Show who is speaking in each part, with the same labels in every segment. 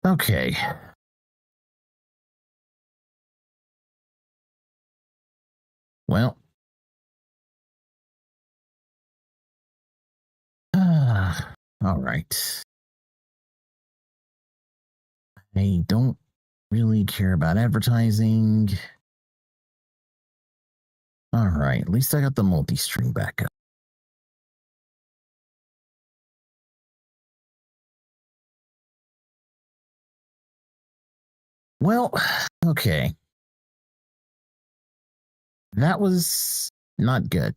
Speaker 1: Okay. Well. All right. I don't really care about advertising. All right. At least I got the multi-string back up. Well, okay. That was not good.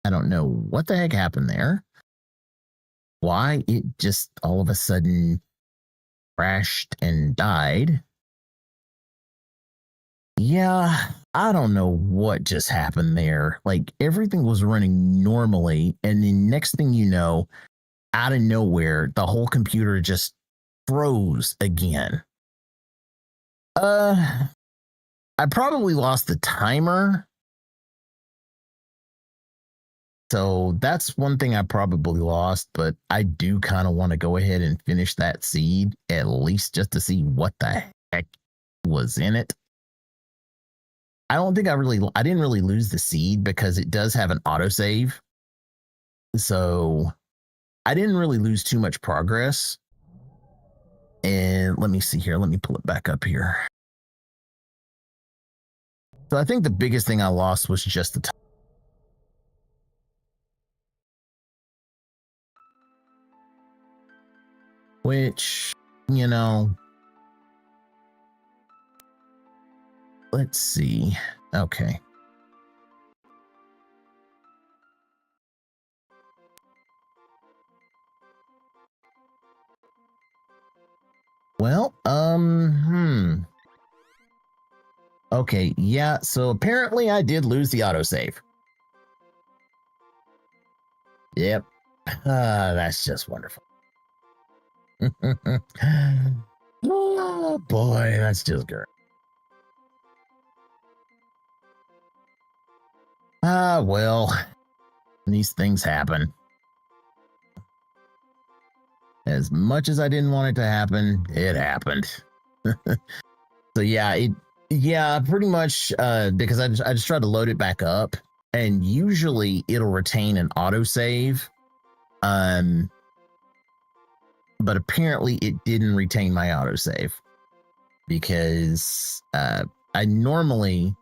Speaker 1: I don't know what the heck happened there. Why it just all of a sudden crashed and died. Yeah, I don't know what just happened there. Like everything was running normally, and then next thing you know, out of nowhere, the whole computer just froze again. I probably lost the timer. So that's one thing I probably lost, but I do kind of want to go ahead and finish that seed at least just to see what the heck was in it. I don't think I didn't really lose the seed because it does have an autosave. So I didn't really lose too much progress. And let me see here. Let me pull it back up here. So I think the biggest thing I lost was just the time. Which, you know, let's see. Okay. Well, Okay, yeah, so apparently I did lose the autosave. Yep. That's just wonderful. Oh boy, that's just great. Well, these things happen. As much as I didn't want it to happen, it happened. So yeah, pretty much because I just tried to load it back up, and usually it'll retain an autosave. But apparently it didn't retain my autosave because I normally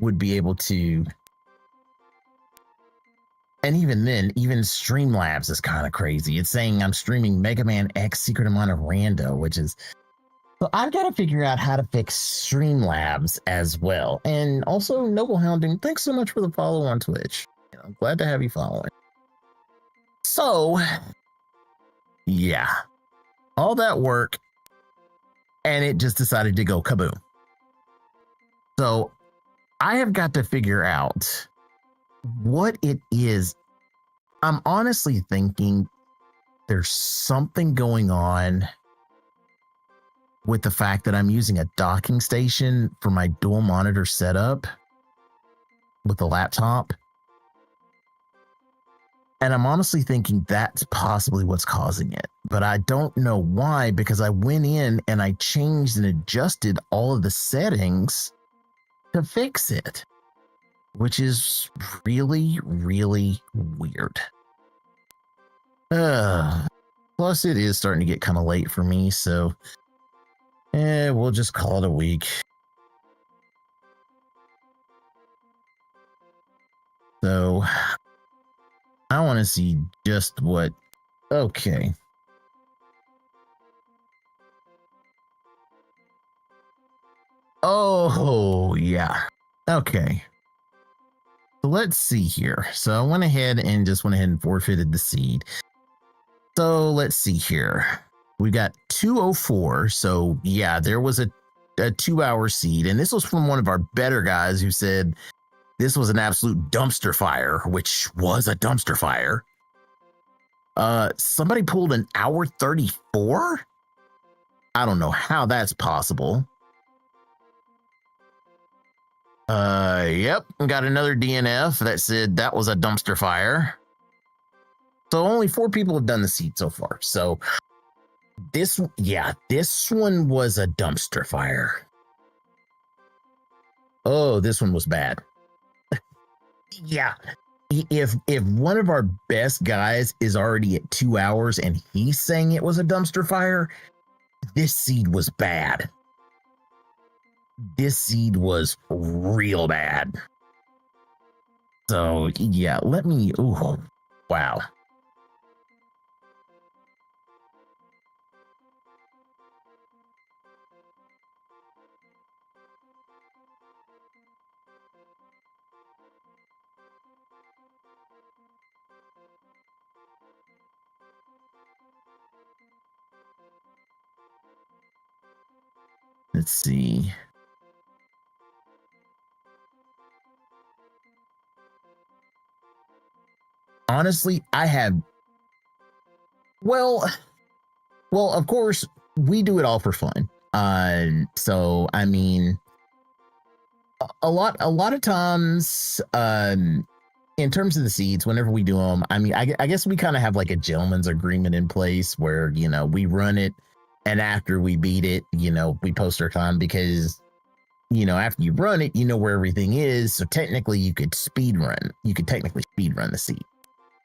Speaker 1: would be able to. And even then, even Streamlabs is kind of crazy. It's saying I'm streaming Mega Man X Secret Amount of Rando, which is. So I've got to figure out how to fix Streamlabs as well. And also, Noble Hounding, thanks so much for the follow on Twitch. I'm glad to have you following. So, yeah, all that work, and it just decided to go kaboom. So I have got to figure out what it is. I'm honestly thinking there's something going on with the fact that I'm using a docking station for my dual monitor setup with the laptop. And I'm honestly thinking that's possibly what's causing it. But I don't know why, because I went in and I changed and adjusted all of the settings to fix it, which is really, really weird. Plus, it is starting to get kind of late for me, so we'll just call it a week. So I want to see just what. Okay. Oh, yeah. Okay. So let's see here. So I went ahead and forfeited the seed. So let's see here. We got 204. So yeah, there was a 2-hour seed. And this was from one of our better guys who said this was an absolute dumpster fire, which was a dumpster fire. Somebody pulled an hour 34. I don't know how that's possible. Yep, got another DNF that said that was a dumpster fire. So only 4 people have done the seed so far. So this one was a dumpster fire. Oh, this one was bad. Yeah. If one of our best guys is already at 2 hours and he's saying it was a dumpster fire, this seed was bad. This seed was real bad. So yeah, let me. Oh, wow. Let's see. Honestly, I have. Well, of course, we do it all for fun. So I mean, a lot of times, in terms of the seeds, whenever we do them, I mean, I guess we kind of have like a gentleman's agreement in place where, you know, we run it, and after we beat it, you know, we post our time, because, you know, after you run it, you know where everything is. So technically you could technically speed run the seed.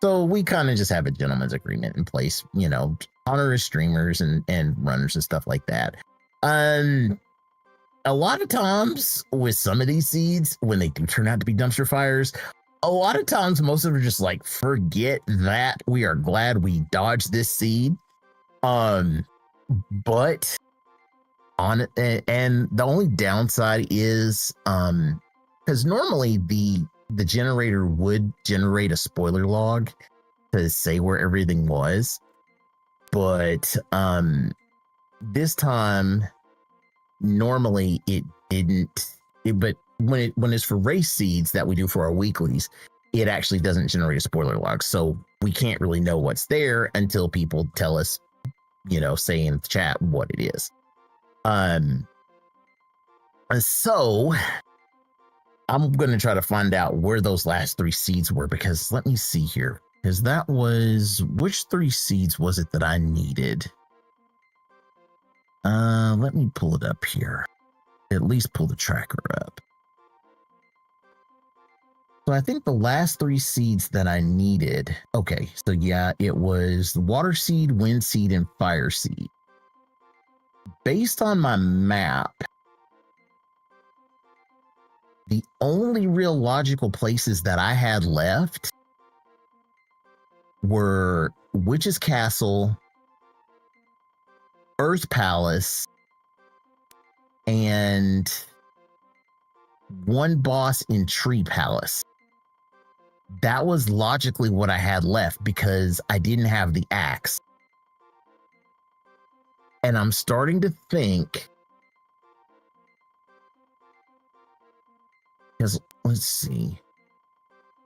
Speaker 1: So we kind of just have a gentleman's agreement in place, you know, honor as streamers and runners and stuff like that. A lot of times with some of these seeds, when they do turn out to be dumpster fires, a lot of times most of them are just like, forget that. We are glad we dodged this seed. But on it, and the only downside is because normally the generator would generate a spoiler log to say where everything was, but this time normally it didn't. But when it's for race seeds that we do for our weeklies, it actually doesn't generate a spoiler log, so we can't really know what's there until people tell us, you know, say in the chat what it is. So I'm going to try to find out where those last 3 seeds were, because let me see here, because that was, which 3 seeds was it that I needed? Let me pull it up here. At least pull the tracker up. So I think the last 3 seeds that I needed. Okay, so yeah, it was the water seed, wind seed, and fire seed. Based on my map, the only real logical places that I had left were Witch's Castle, Earth Palace, and one boss in Tree Palace. That was logically what I had left because I didn't have the axe. And I'm starting to think, because let's see,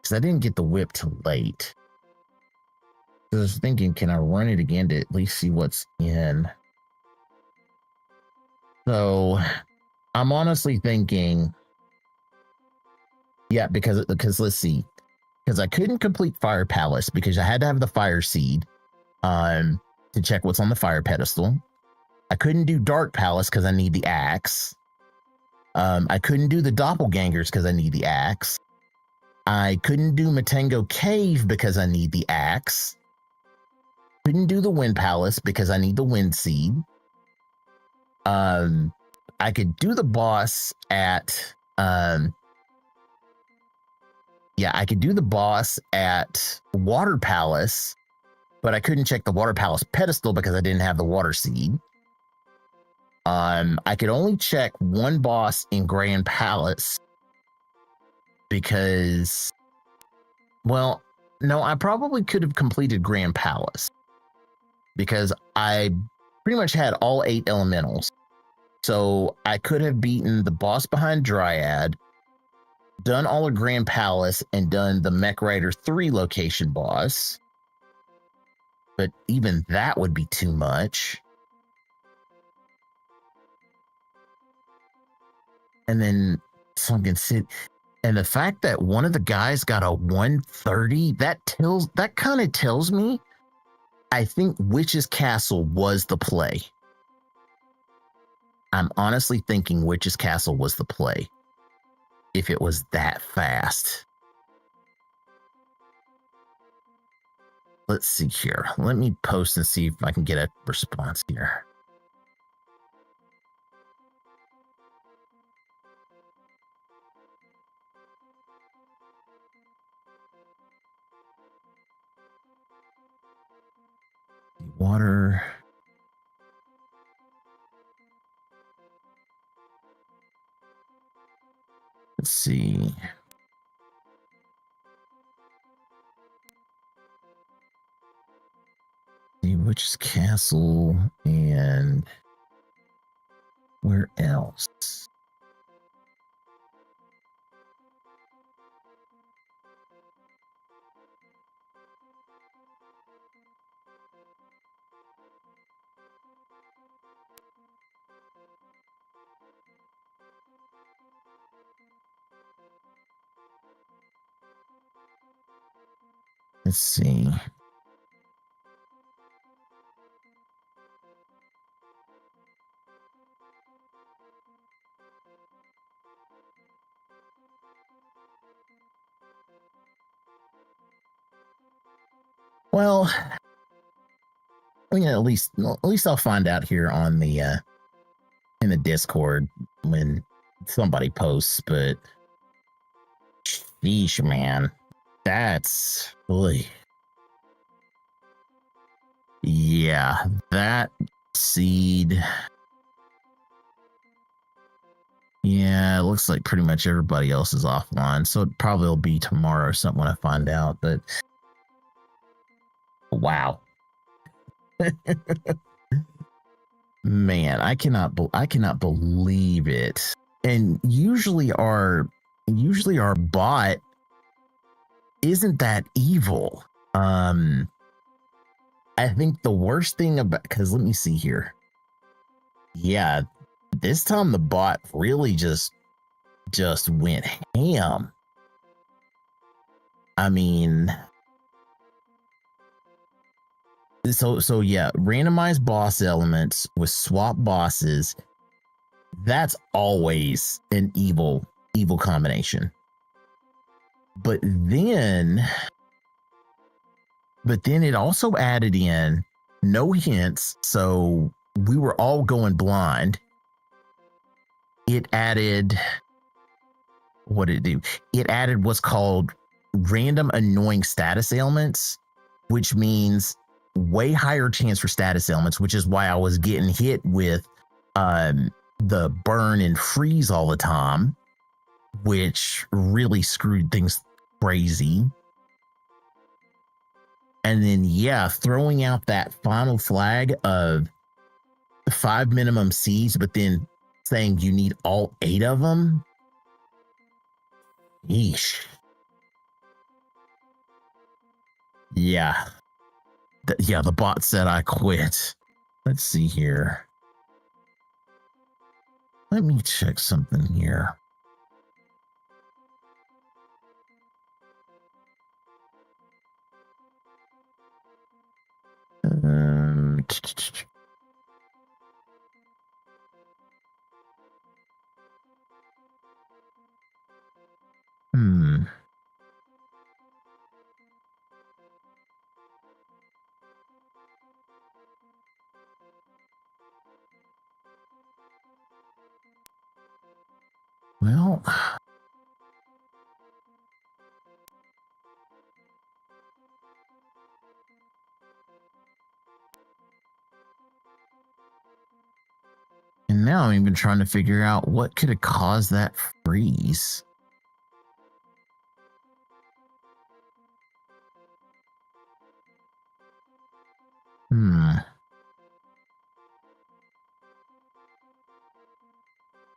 Speaker 1: because I didn't get the whip till late. I was thinking, can I run it again to at least see what's in? So I'm honestly thinking, yeah, because let's see, because I couldn't complete Fire Palace because I had to have the fire seed to check what's on the fire pedestal. I couldn't do Dark Palace because I need the axe. I couldn't do the doppelgangers because I need the axe. I couldn't do Matango Cave because I need the axe. Couldn't do the Wind Palace because I need the Wind Seed. I could do the boss at I could do the boss at Water Palace, but I couldn't check the Water Palace pedestal because I didn't have the Water Seed. I could only check one boss in Grand Palace because, well, no, I probably could have completed Grand Palace because I pretty much had all 8 elementals. So I could have beaten the boss behind Dryad, done all of Grand Palace, and done the Mech Rider 3 location boss. But even that would be too much. And then Sunken City. And the fact that one of the guys got a 130, that kind of tells me I think Witch's Castle was the play. I'm honestly thinking Witch's Castle was the play. If it was that fast. Let's see here. Let me post and see if I can get a response here. Water. Let's see. The Witch's Castle and where else? Let's see. Well, I mean, at least I'll find out here on the in the Discord when somebody posts. But sheesh, man, that's really, yeah, that seed. Yeah, it looks like pretty much everybody else is offline, so it probably will be tomorrow or something when I find out. But wow. Man, I cannot believe it. And usually our bot isn't that evil. I think the worst thing about, because let me see here. Yeah, this time the bot really just went ham. I mean, so yeah, randomized boss elements with swap bosses. That's always an evil combination. But then it also added in no hints, so we were all going blind. It added, what did it do? It added what's called random annoying status ailments, which means way higher chance for status ailments, which is why I was getting hit with the burn and freeze all the time, which really screwed things crazy. And then, yeah, throwing out that final flag of 5 minimum seeds, but then saying you need all 8 of them. Yeesh. Yeah. The bot said I quit. Let's see here. Let me check something here. Well, and now I'm even trying to figure out what could have caused that freeze.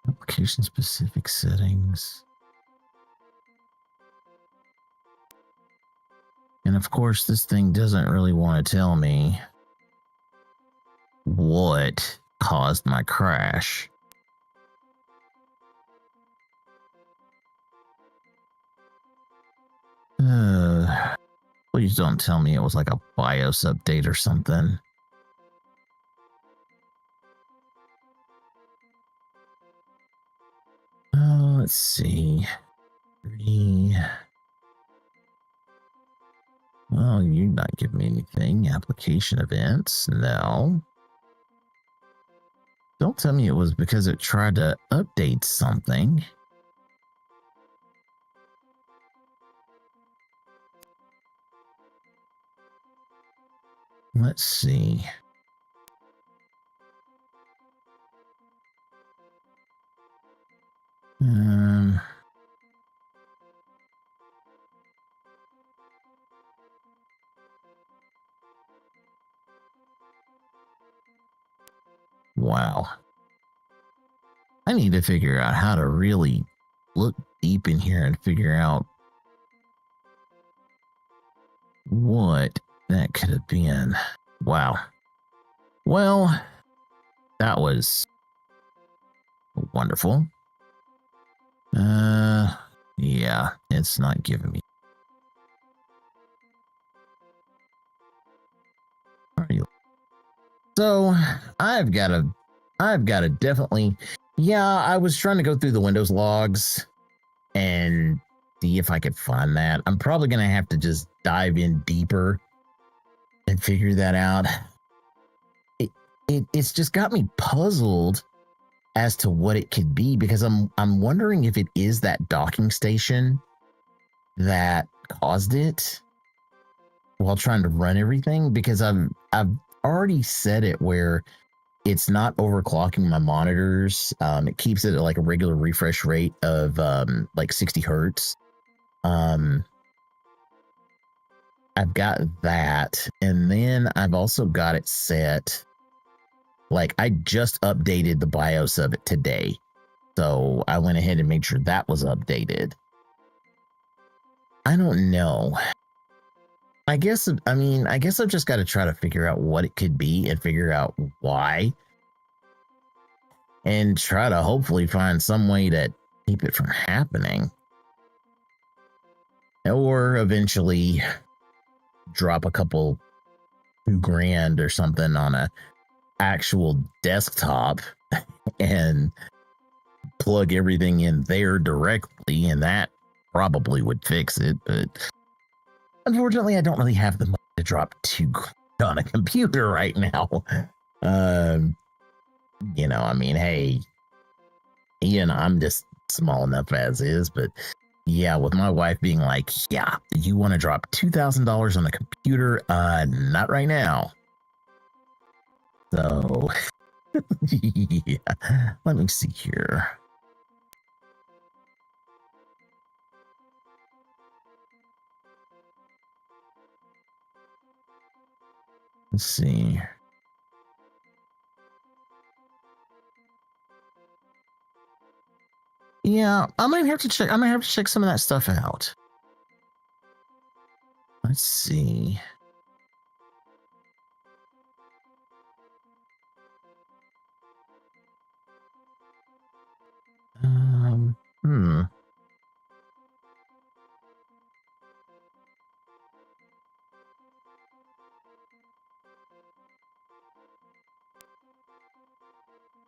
Speaker 1: Application specific settings. And of course, this thing doesn't really want to tell me what caused my crash. Please don't tell me it was like a BIOS update or something. Let's see. 30. Well, you're not giving me anything. Application events. No. Don't tell me it was because it tried to update something. Let's see. Wow. I need to figure out how to really look deep in here and figure out what that could have been. Wow. Well, that was wonderful. Yeah, it's not giving me. So I've got to definitely. Yeah, I was trying to go through the Windows logs and see if I could find that. I'm probably gonna have to just dive in deeper and figure that out. It's just got me puzzled as to what it could be, because I'm wondering if it is that docking station that caused it while trying to run everything, because I've already set it where it's not overclocking my monitors. It keeps it at like a regular refresh rate of like 60 hertz. I've got that, and then I've also got it set. Like, I just updated the BIOS of it today, so I went ahead and made sure that was updated. I don't know. I guess I've just got to try to figure out what it could be and figure out why, and try to hopefully find some way to keep it from happening, or eventually drop a couple $2,000 or something on a actual desktop and plug everything in there directly, and that probably would fix it. But unfortunately, I don't really have the money to drop $2,000 on a computer right now. I mean, hey, I'm just small enough as is, but yeah, with my wife being like, yeah, you want to drop $2,000 on a computer? Not right now. So, yeah, let me see here. Let's see. Yeah, I might have to check some of that stuff out. Let's see.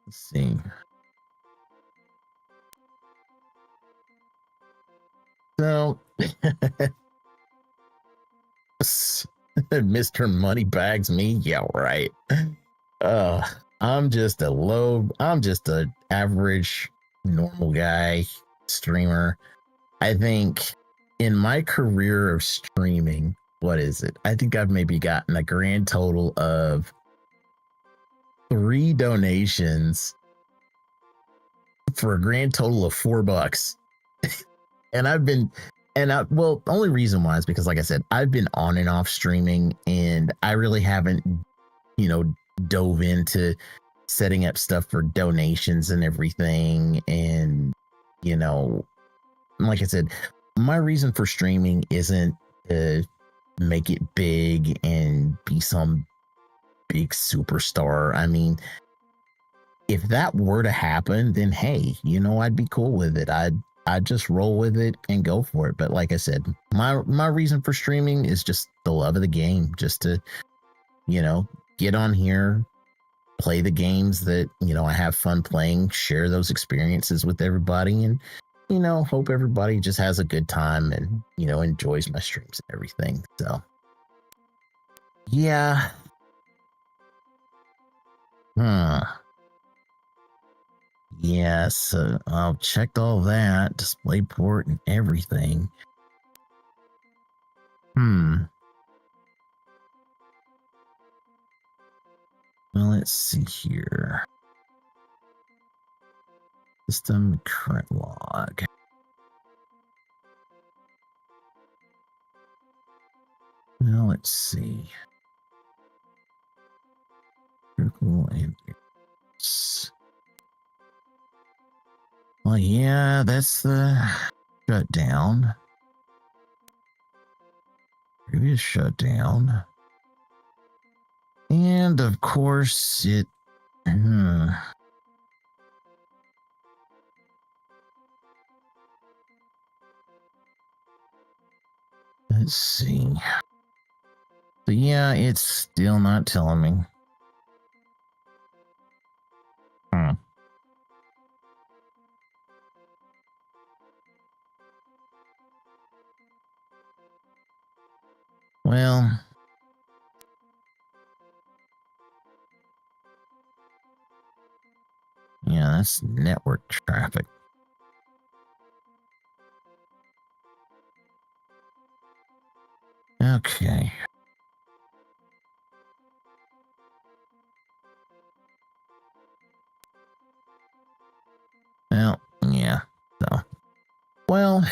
Speaker 1: Let's see. So, Mr. Moneybags me? Yeah, right. I'm just an average, normal guy, streamer. I think in my career of streaming, what is it? I think I've maybe gotten a grand total of 3 donations for a grand total of $4. And the only reason why is because, like I said, I've been on and off streaming, and I really haven't, dove into setting up stuff for donations and everything. And, like I said, my reason for streaming isn't to make it big and be some big superstar. I mean, if that were to happen, then hey, I'd be cool with it. I'd I just roll with it and go for it. But like I said, my reason for streaming is just the love of the game, just to, you know, get on here, play the games that, you know, I have fun playing, share those experiences with everybody, and, you know, hope everybody just has a good time and, you know, enjoys my streams and everything. So yeah. Yes, I've checked all that, display port and everything. Well, let's see here. System current log. Well, let's see. Critical and well, yeah, that's the shutdown. Previous shutdown. And of course, it. Let's see. But yeah, it's still not telling me. Well, yeah, that's network traffic. Okay. Well, yeah. So, well,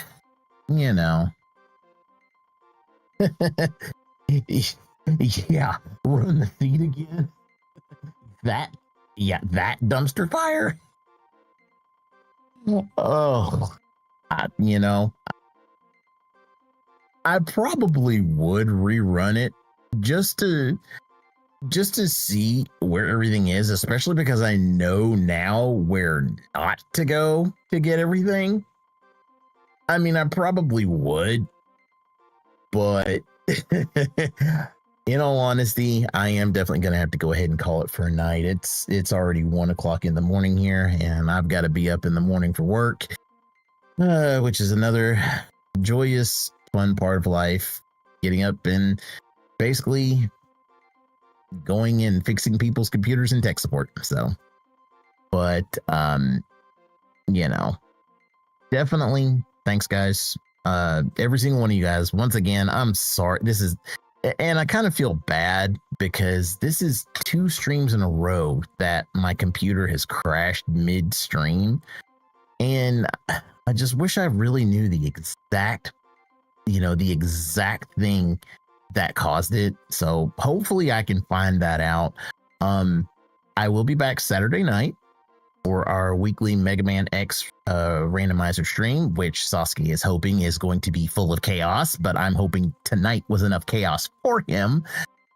Speaker 1: you know. Yeah, run the feed again. That dumpster fire. Oh, you know, I probably would rerun it just to see where everything is, especially because I know now where not to go to get everything. I mean, I probably would, but in all honesty, I am definitely going to have to go ahead and call it for a night. It's already 1 o'clock in the morning here, and I've got to be up in the morning for work, which is another joyous, fun part of life. Getting up and basically going and fixing people's computers and tech support. So, but you know, definitely thanks, guys. Every single one of you guys. Once again, I'm sorry. This is, and I kind of feel bad because this is 2 streams in a row that my computer has crashed midstream, and I just wish I really knew the exact thing that caused it. So hopefully I can find that out. I will be back Saturday night for our weekly Mega Man X randomizer stream, which Sasuke is hoping is going to be full of chaos, but I'm hoping tonight was enough chaos for him.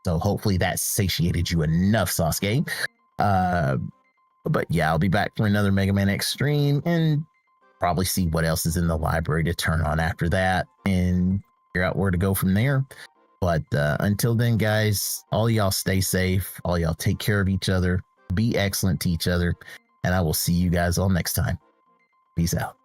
Speaker 1: So hopefully that satiated you enough, Sasuke. But yeah, I'll be back for another Mega Man X stream and probably see what else is in the library to turn on after that and figure out where to go from there. But until then, guys, all y'all stay safe. All y'all take care of each other. Be excellent to each other. And I will see you guys all next time. Peace out.